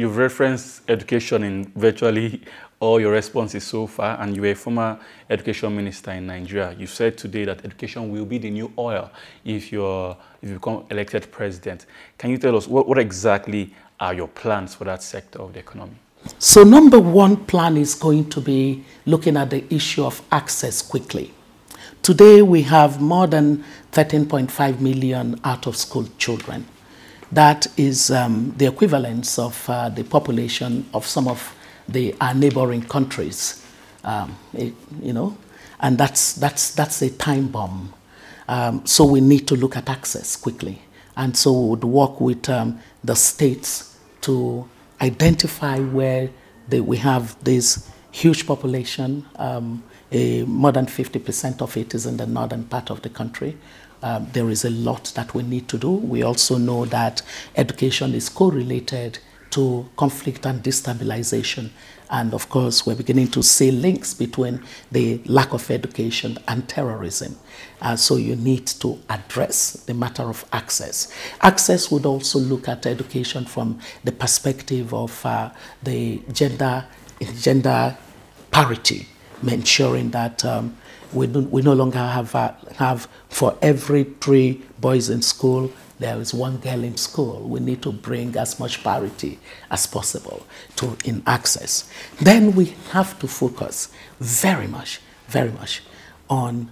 you've referenced education in virtually all your responses so far, and you were a former education minister in Nigeria. You said today that education will be the new oil if you become elected president. Can you tell us what exactly are your plans for that sector of the economy? So number one plan is going to be looking at the issue of access quickly. Today we have more than 13.5 million out-of-school children. That is the equivalence of the population of some of our neighboring countries, you know, and that's a time bomb. So we need to look at access quickly. And so we would work with the states to identify where we have this huge population. More than 50% of it is in the northern part of the country. There is a lot that we need to do. We also know that education is correlated to conflict and destabilization. And of course, we're beginning to see links between the lack of education and terrorism. So you need to address the matter of access. Access would also look at education from the perspective of the gender parity, ensuring that we no longer have for every 3 boys in school, there is 1 girl in school. We need to bring as much parity as possible in access. Then we have to focus very much on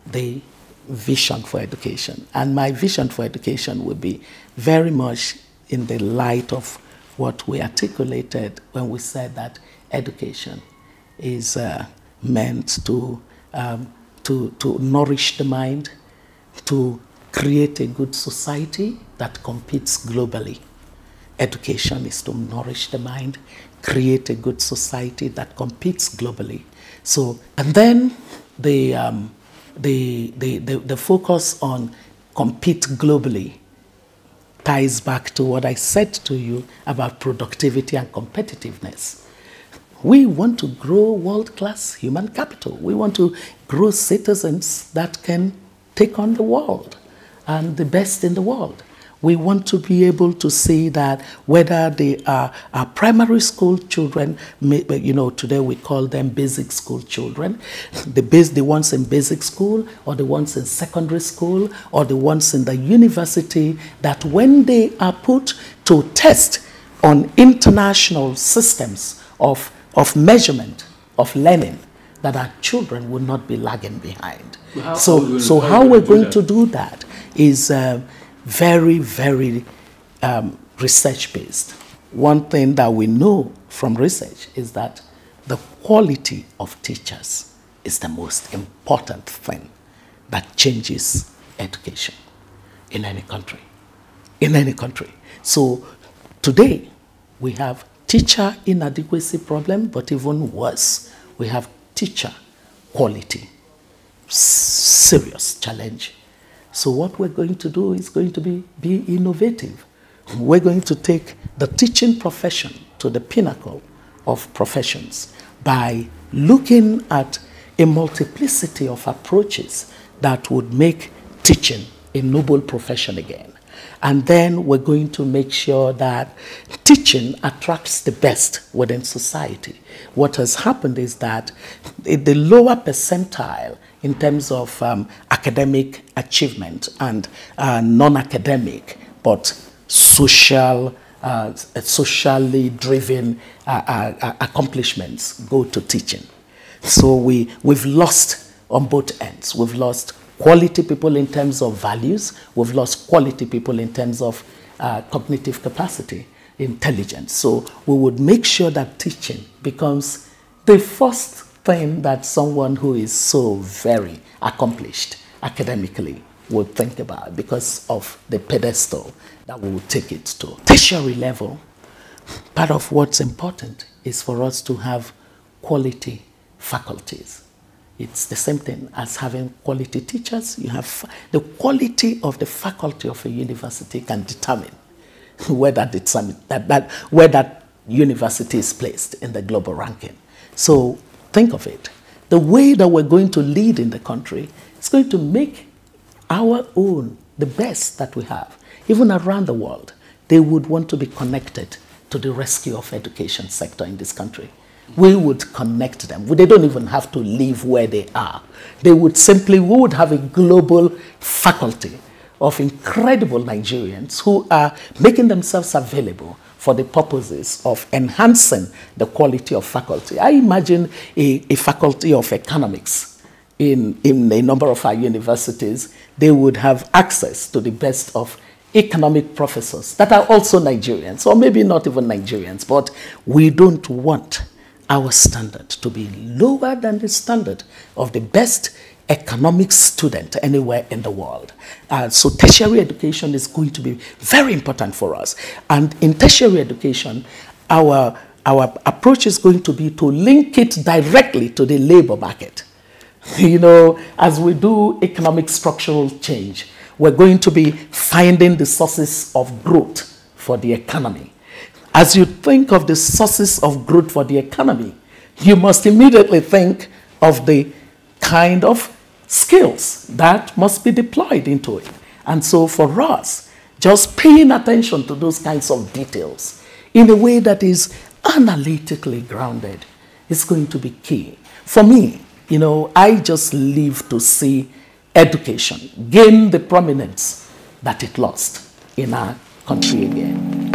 the vision for education. And my vision for education will be very much in the light of what we articulated when we said that education is meant to nourish the mind, to create a good society that competes globally. Education is to nourish the mind, create a good society that competes globally. So, and then the focus on compete globally ties back to what I said to you about productivity and competitiveness. We want to grow world-class human capital. We want to grow citizens that can take on the world and the best in the world. We want to be able to see that whether they are our primary school children, you know, today we call them basic school children, the ones in basic school or the ones in secondary school or the ones in the university, that when they are put to test on international systems of measurement, of learning, that our children will not be lagging behind. So how we're going to do that is very, very research-based. One thing that we know from research is that the quality of teachers is the most important thing that changes education in any country. In any country. So today we have teacher inadequacy problem, but even worse, we have teacher quality. Serious challenge. So what we're going to do is going to be innovative. We're going to take the teaching profession to the pinnacle of professions by looking at a multiplicity of approaches that would make teaching a noble profession again. And then we're going to make sure that teaching attracts the best within society. What has happened is that the lower percentile in terms of academic achievement and non-academic, but socially driven accomplishments go to teaching. So we've lost on both ends. We've lost quality people in terms of values. We've lost quality people in terms of cognitive capacity, intelligence. So we would make sure that teaching becomes the first thing that someone who is so very accomplished academically would think about, because of the pedestal that we would take it to. Tertiary level, part of what's important is for us to have quality faculties. It's the same thing as having quality teachers. You have the quality of the faculty of a university can determine where that university is placed in the global ranking. So think of it. The way that we're going to lead in the country is going to make our own, the best that we have, even around the world. They would want to be connected to the rescue of education sector in this country. We would connect them. They don't even have to live where they are. We would have a global faculty of incredible Nigerians who are making themselves available for the purposes of enhancing the quality of faculty. I imagine a faculty of economics in a number of our universities. They would have access to the best of economic professors that are also Nigerians, or maybe not even Nigerians, but we don't want our standard to be lower than the standard of the best economics student anywhere in the world. So tertiary education is going to be very important for us. And in tertiary education, our approach is going to be to link it directly to the labor market. You know, as we do economic structural change, we're going to be finding the sources of growth for the economy. As you think of the sources of growth for the economy, you must immediately think of the kind of skills that must be deployed into it. And so for us, just paying attention to those kinds of details in a way that is analytically grounded is going to be key. For me, you know, I just live to see education gain the prominence that it lost in our country again.